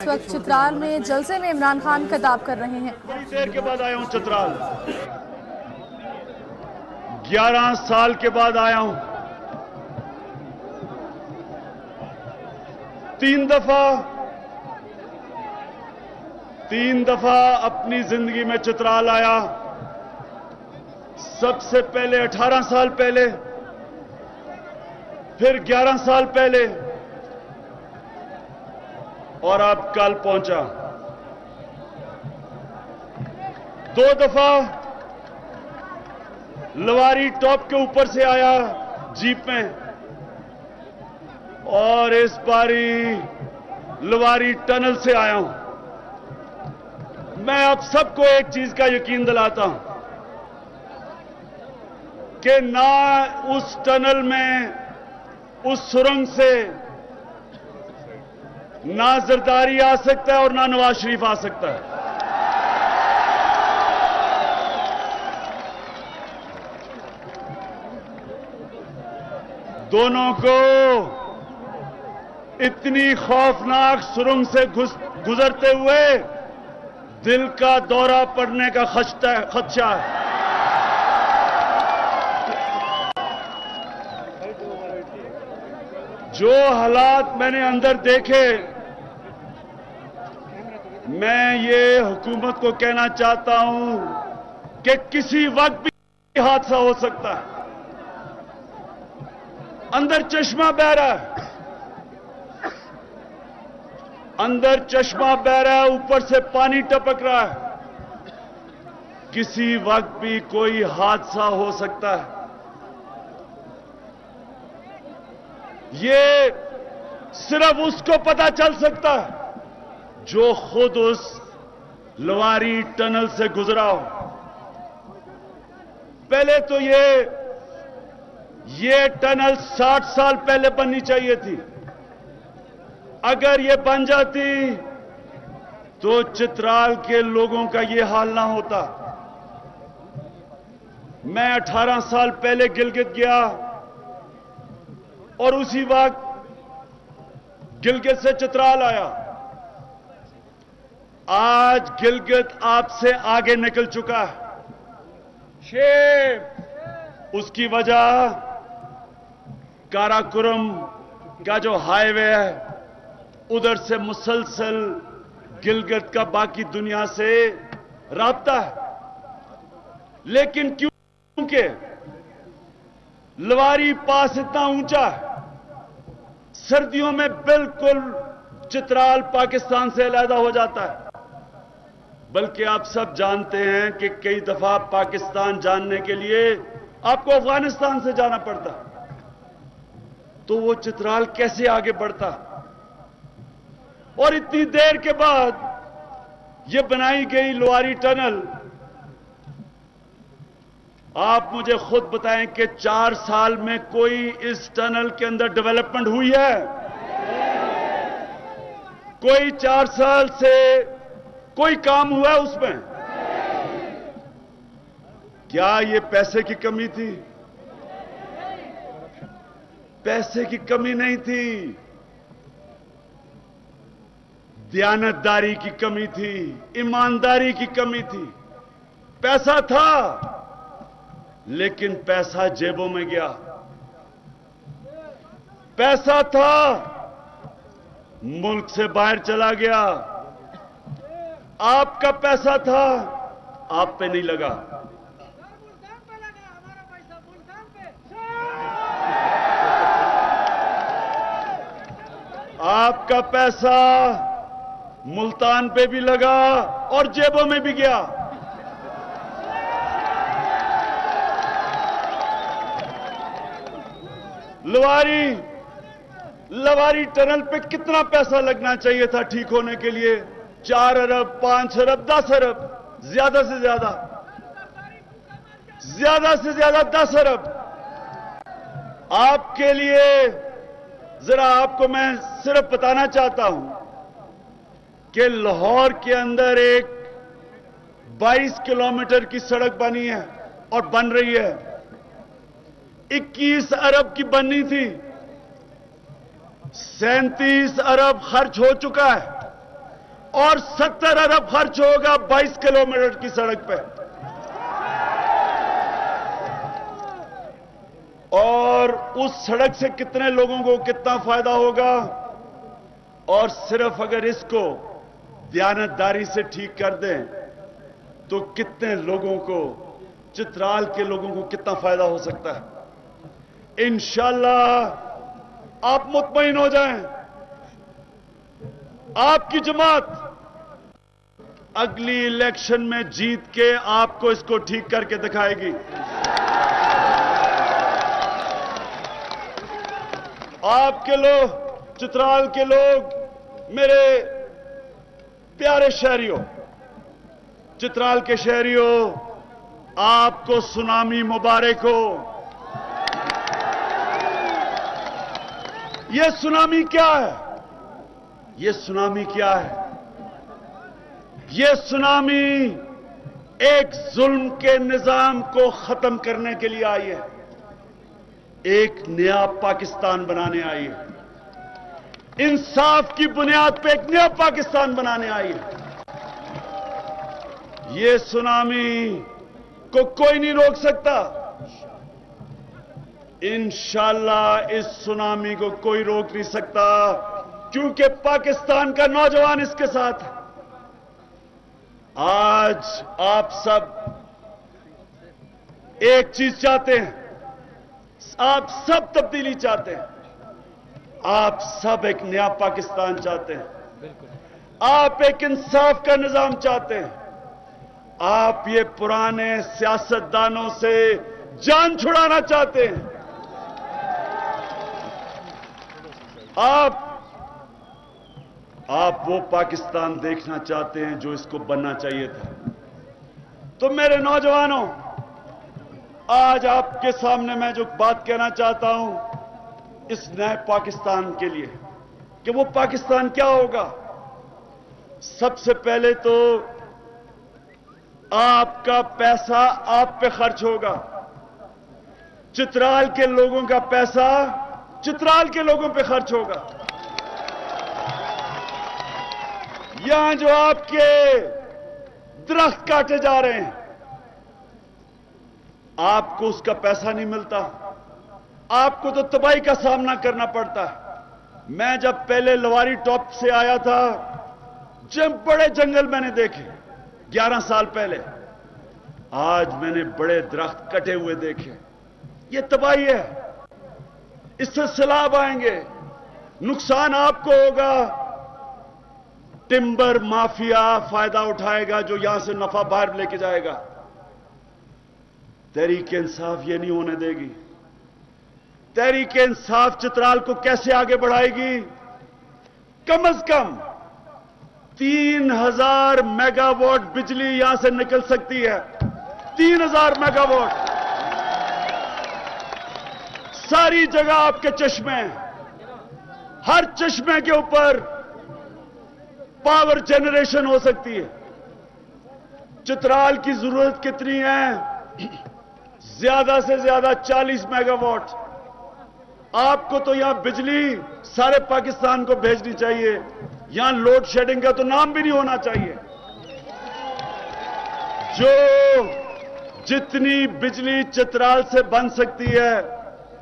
اس وقت چترال میں جلسے میں عمران خان خطاب کر رہے ہیں۔ بڑی دیر کے بعد آیا ہوں چترال، 11 سال کے بعد آیا ہوں۔ 3 دفعہ اپنی زندگی میں چترال آیا۔ سب سے پہلے 18 سال پہلے، پھر 11 سال پہلے، اور اب کل پہنچا۔ 2 دفعہ لواری ٹاپ کے اوپر سے آیا جیپ میں، اور اس باری لواری ٹنل سے آیا ہوں۔ میں آپ سب کو ایک چیز کا یقین دلاتا ہوں کہ نہ اس ٹنل میں، اس سرنگ سے نہ زرداری آ سکتا ہے اور نہ نواز شریف آ سکتا ہے۔ دونوں کو اتنی خوفناک سرنگ سے گزرتے ہوئے دل کا دورہ پڑنے کا خدشہ ہے۔ جو حالات میں نے اندر دیکھے، میں یہ حکومت کو کہنا چاہتا ہوں کہ کسی وقت بھی حادثہ ہو سکتا ہے۔ اندر چشمہ بہہ رہا ہے، اندر چشمہ بہہ رہا ہے، اوپر سے پانی ٹپک رہا ہے۔ کسی وقت بھی کوئی حادثہ ہو سکتا ہے۔ یہ صرف اس کو پتا چل سکتا ہے جو خود اس لواری ٹنل سے گزرا ہو۔ پہلے تو یہ ٹنل 60 سال پہلے بننی چاہیے تھی۔ اگر یہ بن جاتی تو چترال کے لوگوں کا یہ حال نہ ہوتا۔ میں 18 سال پہلے گلگت گیا اور اسی وقت گلگت سے چترال آیا۔ آج گلگت آپ سے آگے نکل چکا ہے۔ اس کی وجہ کاراکرم کا جو ہائی وے ہے، ادھر سے مسلسل گلگت کا باقی دنیا سے رابطہ ہے۔ لیکن کیونکہ لواری پاس اتنا اونچا ہے، سردیوں میں بالکل چترال پاکستان سے علیحدہ ہو جاتا ہے۔ بلکہ آپ سب جانتے ہیں کہ کئی دفعہ پاکستان جاننے کے لیے آپ کو افغانستان سے جانا پڑتا، تو وہ چترال کیسے آگے بڑھتا؟ اور اتنی دیر کے بعد یہ بنائی گئی لواری ٹنل، آپ مجھے خود بتائیں کہ 4 سال میں کوئی اس ٹنل کے اندر ڈیولپمنٹ ہوئی ہے؟ کوئی 4 سال سے کوئی کام ہوا ہے اس میں؟ کیا یہ پیسے کی کمی تھی؟ پیسے کی کمی نہیں تھی، دیانتداری کی کمی تھی، ایمانداری کی کمی تھی۔ پیسہ تھا لیکن پیسہ جیبوں میں گیا۔ پیسہ تھا، ملک سے باہر چلا گیا۔ آپ کا پیسہ تھا، آپ پہ نہیں لگا۔ آپ کا پیسہ ملتان پہ بھی لگا اور جیبوں میں بھی گیا۔ لواری ٹنل پہ کتنا پیسہ لگنا چاہیے تھا ٹھیک ہونے کے لیے؟ 4 ارب، 5 ارب، 10 ارب، زیادہ سے زیادہ 10 ارب۔ آپ کے لیے ذرا آپ کو میں صرف بتانا چاہتا ہوں کہ لاہور کے اندر ایک 22 کلومیٹر کی سڑک بنی ہے اور بن رہی ہے، 21 ارب کی بننی تھی، 37 ارب خرچ ہو چکا ہے۔ اور 70 ارب خرچ ہوگا 22 کلومیٹر کی سڑک پہ. اور اس سڑک سے کتنے لوگوں کو کتنا فائدہ ہوگا. اور صرف اگر اس کو دیانتداری سے ٹھیک کر دیں تو کتنے لوگوں کو, چترال کے لوگوں کو کتنا فائدہ ہو سکتا ہے. انشاءاللہ آپ مطمئن ہو جائیں, آپ کی جماعت اگلی الیکشن میں جیت کے آپ کو اس کو ٹھیک کر کے دکھائے گی. آپ کے لوگ, چترال کے لوگ, میرے پیارے شہریوں, چترال کے شہریوں, آپ کو سونامی مبارک ہو. یہ سونامی کیا ہے؟ یہ سونامی کیا ہے؟ یہ سونامی ایک ظلم کے نظام کو ختم کرنے کے لیے آئی ہے, ایک نیا پاکستان بنانے آئی ہے, انصاف کی بنیاد پہ ایک نیا پاکستان بنانے آئی ہے. یہ سونامی کو کوئی نہیں روک سکتا. انشاءاللہ اس سونامی کو کوئی روک نہیں سکتا, کیونکہ پاکستان کا نوجوان اس کے ساتھ ہے. آج آپ سب ایک چیز چاہتے ہیں, آپ سب تبدیلی چاہتے ہیں, آپ سب ایک نیا پاکستان چاہتے ہیں, آپ ایک انصاف کا نظام چاہتے ہیں, آپ یہ پرانے سیاستدانوں سے جان چھڑانا چاہتے ہیں, آپ وہ پاکستان دیکھنا چاہتے ہیں جو اس کو بننا چاہیے تھا. تو میرے نوجوانوں, آج آپ کے سامنے میں جو بات کہنا چاہتا ہوں اس نئے پاکستان کے لیے کہ وہ پاکستان کیا ہوگا. سب سے پہلے تو آپ کا پیسہ آپ پہ خرچ ہوگا. چترال کے لوگوں کا پیسہ چترال کے لوگوں پہ خرچ ہوگا. یہاں جو آپ کے درخت کاٹے جا رہے ہیں, آپ کو اس کا پیسہ نہیں ملتا, آپ کو تو تباہی کا سامنا کرنا پڑتا ہے. میں جب پہلے لواری ٹاپ سے آیا تھا, جب بڑے جنگل میں نے دیکھے 11 سال پہلے, آج میں نے بڑے درخت کٹے ہوئے دیکھے. یہ تباہی ہے, اس سے سیلاب آئیں گے, نقصان آپ کو ہوگا. ٹمبر مافیا فائدہ اٹھائے گا جو یہاں سے نفع باہر لے کے جائے گا. تحریک انصاف یہ نہیں ہونے دے گی. تحریک انصاف چترال کو کیسے آگے بڑھائے گی؟ کم از کم 3000 میگا واٹ بجلی یہاں سے نکل سکتی ہے. 3000 میگا واٹ. ساری جگہ آپ کے چشمے, ہر چشمے کے اوپر پاور جنریشن ہو سکتی ہے. چترال کی ضرورت کتنی ہے؟ زیادہ سے زیادہ 40 میگا واٹ. آپ کو تو یہاں بجلی سارے پاکستان کو بھیجنی چاہیے. یہاں لوڈ شیڈنگ کا تو نام بھی نہیں ہونا چاہیے. جو جتنی بجلی چترال سے بن سکتی ہے,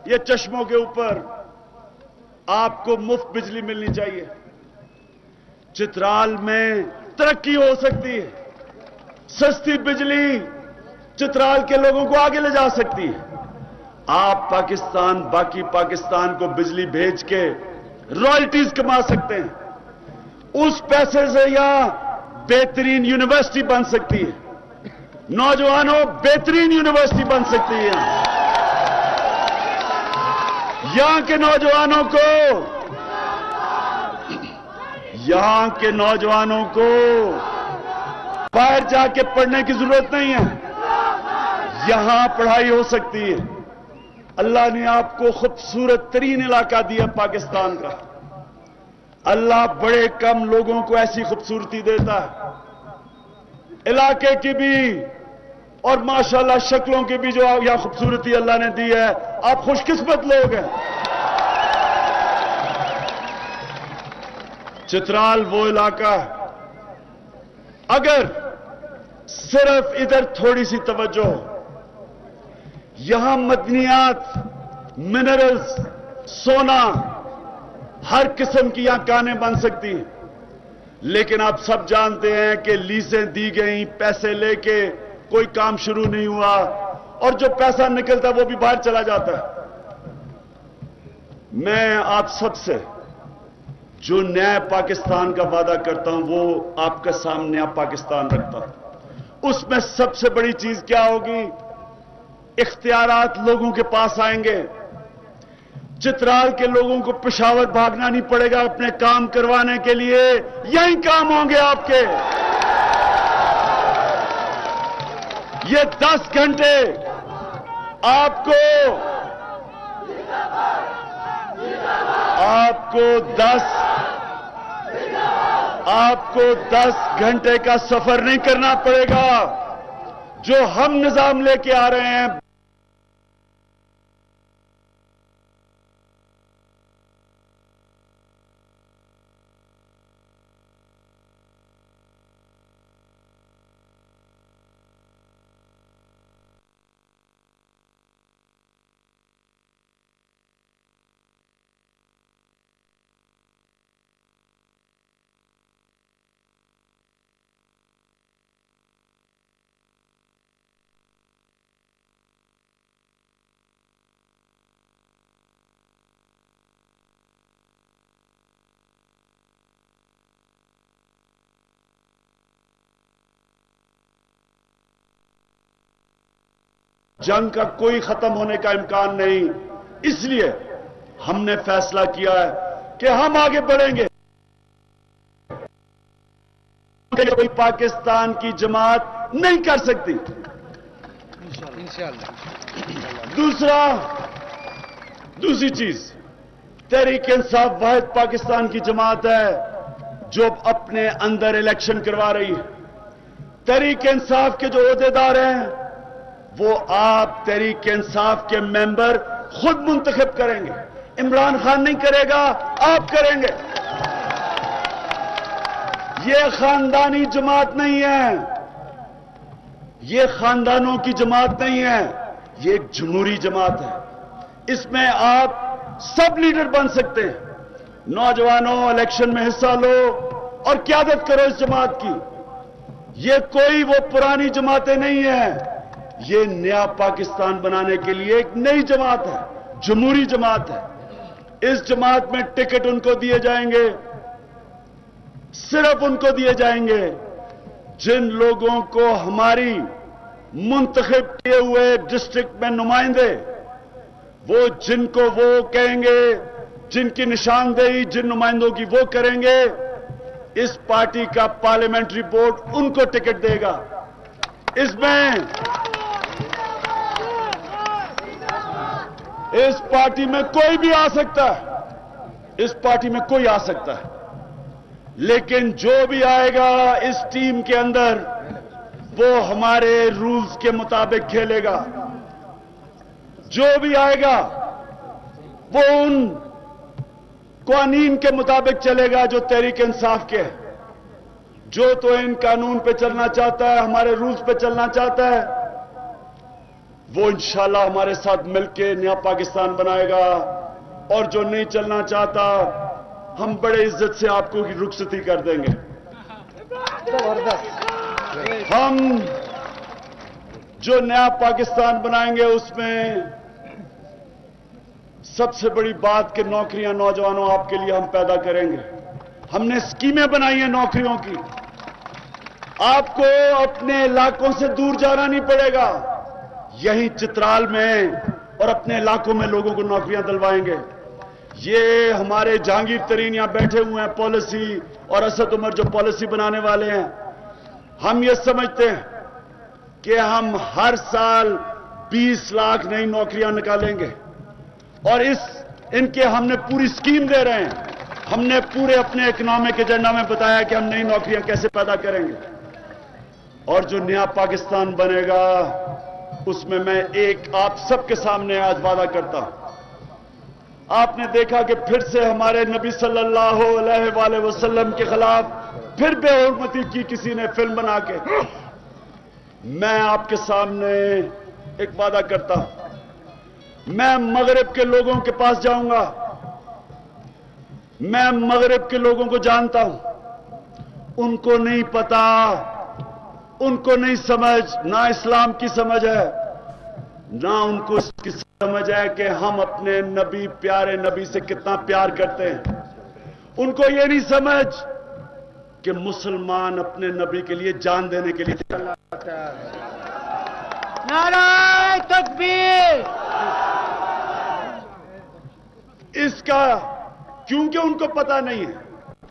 یہ چشموں کے اوپر آپ کو مفت بجلی ملنی چاہیے. چترال میں ترقی ہو سکتی ہے. سستی بجلی چترال کے لوگوں کو آگے لے جا سکتی ہے. آپ پاکستان, باقی پاکستان کو بجلی بھیج کے رائلٹیز کما سکتے ہیں. اس پیسے سے یہاں بہترین یونیورسٹی بن سکتی ہے. نوجوانوں, بہترین یونیورسٹی بن سکتی ہے. یہاں کے نوجوانوں کو, یہاں کے نوجوانوں کو باہر جا کے پڑھنے کی ضرورت نہیں ہے. یہاں پڑھائی ہو سکتی ہے. اللہ نے آپ کو خوبصورت ترین علاقہ دیا پاکستان کا. اللہ بڑے کم لوگوں کو ایسی خوبصورتی دیتا ہے. علاقے کی بھی اور ماشاءاللہ شکلوں کی بھی جو یہاں خوبصورتی اللہ نے دی ہے, آپ خوش قسمت لوگ ہیں. چترال وہ علاقہ ہے अगर सिर्फ इधर थोड़ी सी तवज्जो, यहां मदनियात, मिनरल्स, सोना, हर किस्म की यहां कानें बन सकती हैं, लेकिन आप सब जानते हैं कि लीजें दी गई, पैसे लेके कोई काम शुरू नहीं हुआ, और जो पैसा निकलता वो भी बाहर चला जाता है। मैं आप सबसे जो नया पाकिस्तान का वादा करता हूं वो आपके सामने नया पाकिस्तान रखता हूं। उसमें सबसे बड़ी चीज क्या होगी? इख्तियारात लोगों के पास आएंगे। चित्राल के लोगों को पेशावर भागना नहीं पड़ेगा अपने काम करवाने के लिए, यही काम होंगे आपके। ये 10 घंटे आपको 10 घंटे का सफर नहीं करना पड़ेगा। जो हम निजाम लेके आ रहे हैं, जंग का कोई खत्म होने का इम्कान नहीं। इसलिए हमने फैसला किया है कि हम आगे बढ़ेंगे। कोई पाकिस्तान की जमात नहीं कर सकती। दूसरी चीज, तहरीक इंसाफ वाहिद पाकिस्तान की जमात है जो अपने अंदर इलेक्शन करवा रही है। तहरीक इंसाफ के जो ओहदेदार हैं वो आप तहरीक इंसाफ के मेंबर खुद मुंतखब करेंगे। इमरान खान नहीं करेगा, आप करेंगे। ये खानदानी जमात नहीं है, ये खानदानों की जमात नहीं है, ये एक जमहूरी जमात है। इसमें आप सब लीडर बन सकते हैं। नौजवानों, इलेक्शन में हिस्सा लो और क़यादत करो इस जमात की। ये कोई वो पुरानी जमातें नहीं है, ये नया पाकिस्तान बनाने के लिए एक नई जमात है, जमहूरी जमात है। इस जमात में टिकट उनको दिए जाएंगे, सिर्फ उनको दिए जाएंगे जिन लोगों को हमारी मुंतखब किए हुए डिस्ट्रिक्ट में नुमाइंदे, वो जिनको वो कहेंगे, जिनकी निशानदेही जिन नुमाइंदों की वो करेंगे, इस पार्टी का पार्लियामेंट्री बोर्ड उनको टिकट देगा। इस पार्टी में कोई भी आ सकता है, इस पार्टी में कोई आ सकता है, लेकिन जो भी आएगा इस टीम के अंदर वो हमारे रूल्स के मुताबिक खेलेगा। जो भी आएगा वो उन कानून के मुताबिक चलेगा जो तहरीक इंसाफ के। जो तो इन कानून पे चलना चाहता है, हमारे रूल्स पे चलना चाहता है, वो इंशाल्लाह हमारे साथ मिलकर नया पाकिस्तान बनाएगा। और जो नहीं चलना चाहता, हम बड़े इज्जत से आपको की रुखसती कर देंगे। हम जो नया पाकिस्तान बनाएंगे उसमें सबसे बड़ी बात कि नौकरियां नौजवानों आपके लिए हम पैदा करेंगे। हमने स्कीमें बनाई हैं नौकरियों की। आपको अपने इलाकों से दूर जाना नहीं पड़ेगा, यहीं चित्राल में और अपने इलाकों में लोगों को नौकरियां दिलवाएंगे। ये हमारे जहांगीर तरीन यहां बैठे हुए हैं पॉलिसी, और असद उमर जो पॉलिसी बनाने वाले हैं। हम ये समझते हैं कि हम हर साल 20 लाख नई नौकरियां निकालेंगे, और इनके हमने पूरी स्कीम दे रहे हैं। हमने पूरे अपने इकोनॉमिक एजेंडा में बताया कि हम नई नौकरियां कैसे पैदा करेंगे। और जो नया पाकिस्तान बनेगा उसमें मैं एक आप सबके सामने आज वादा करता हूं, आपने देखा कि फिर से हमारे नबी सल्लल्लाहु अलैहि वसल्लम के खिलाफ फिर बेहुरमती की किसी ने फिल्म बना के। मैं आपके सामने एक वादा करता हूं, मैं मगरिब के लोगों के पास जाऊंगा। मैं मगरिब के लोगों को जानता हूं, उनको नहीं पता, उनको नहीं समझ, ना इस्लाम की समझ है, ना उनको इसकी समझ है कि हम अपने नबी, प्यारे नबी से कितना प्यार करते हैं। उनको ये नहीं समझ कि मुसलमान अपने नबी के लिए जान देने के लिए नारे तकबीर। इसका क्योंकि उनको पता नहीं है,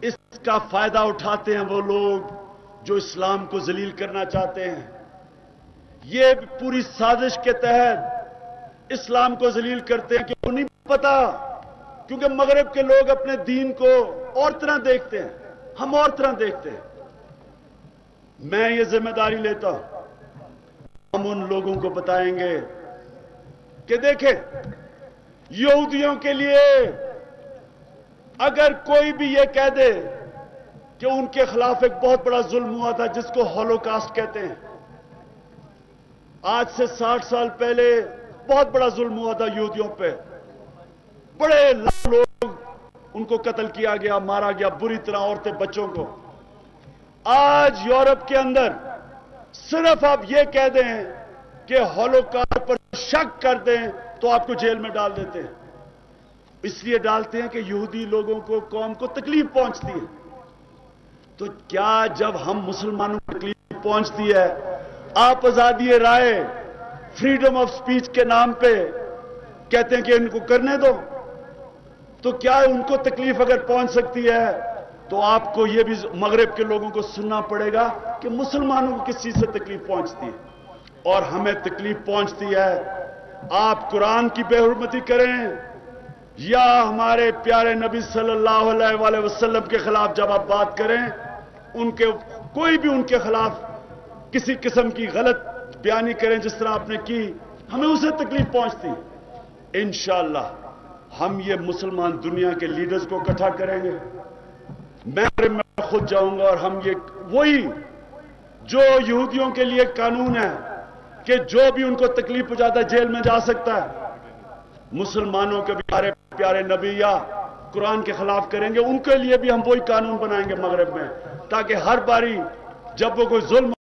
इसका फायदा उठाते हैं वो लोग जो इस्लाम को जलील करना चाहते हैं। ये पूरी साजिश के तहत इस्लाम को जलील करते हैं कि उन्हें नहीं पता, क्योंकि मगरिब के लोग अपने दीन को और तरह देखते हैं, हम और तरह देखते हैं। मैं ये जिम्मेदारी लेता हूं, हम उन लोगों को बताएंगे कि देखें, यहूदियों के लिए अगर कोई भी ये कह दे कि उनके खिलाफ एक बहुत बड़ा जुल्म हुआ था जिसको हॉलोकास्ट कहते हैं, आज से 60 साल पहले बहुत बड़ा जुल्म हुआ था यहूदियों पे, बड़े लोग उनको कत्ल किया गया, मारा गया बुरी तरह, औरतें बच्चों को। आज यूरोप के अंदर सिर्फ आप ये कह दें कि हॉलोकास्ट पर शक कर दें तो आपको जेल में डाल देते हैं। इसलिए डालते हैं कि यहूदी लोगों को, कौम को तकलीफ पहुंचती है। तो क्या जब हम मुसलमानों को तकलीफ पहुंचती है, आप आजादी राय, फ्रीडम ऑफ स्पीच के नाम पे कहते हैं कि इनको करने दो, तो क्या उनको तकलीफ अगर पहुंच सकती है तो आपको ये भी मगरिब के लोगों को सुनना पड़ेगा कि मुसलमानों को किस चीज से तकलीफ पहुंचती है और हमें तकलीफ पहुंचती है। आप कुरान की बेहुरमती करें या हमारे प्यारे नबी सल्लल्लाहु अलैहि वसल्लम के खिलाफ जब आप बात करें, उनके कोई भी उनके खिलाफ किसी किस्म की गलत बयानी करें जिस तरह आपने की, हमें उसे तकलीफ पहुंचती। इंशाअल्लाह हम ये मुसलमान दुनिया के लीडर्स को इकट्ठा करेंगे, मैं खुद जाऊंगा और हम ये वही जो यहूदियों के लिए कानून है कि जो भी उनको तकलीफ पहुंचाता है जेल में जा सकता है, मुसलमानों के भी हमारे प्यारे नबी या कुरान के खिलाफ करेंगे, उनके लिए भी हम वही कानून बनाएंगे मगरिब में, ताकि हर बारी जब वो कोई जुल्म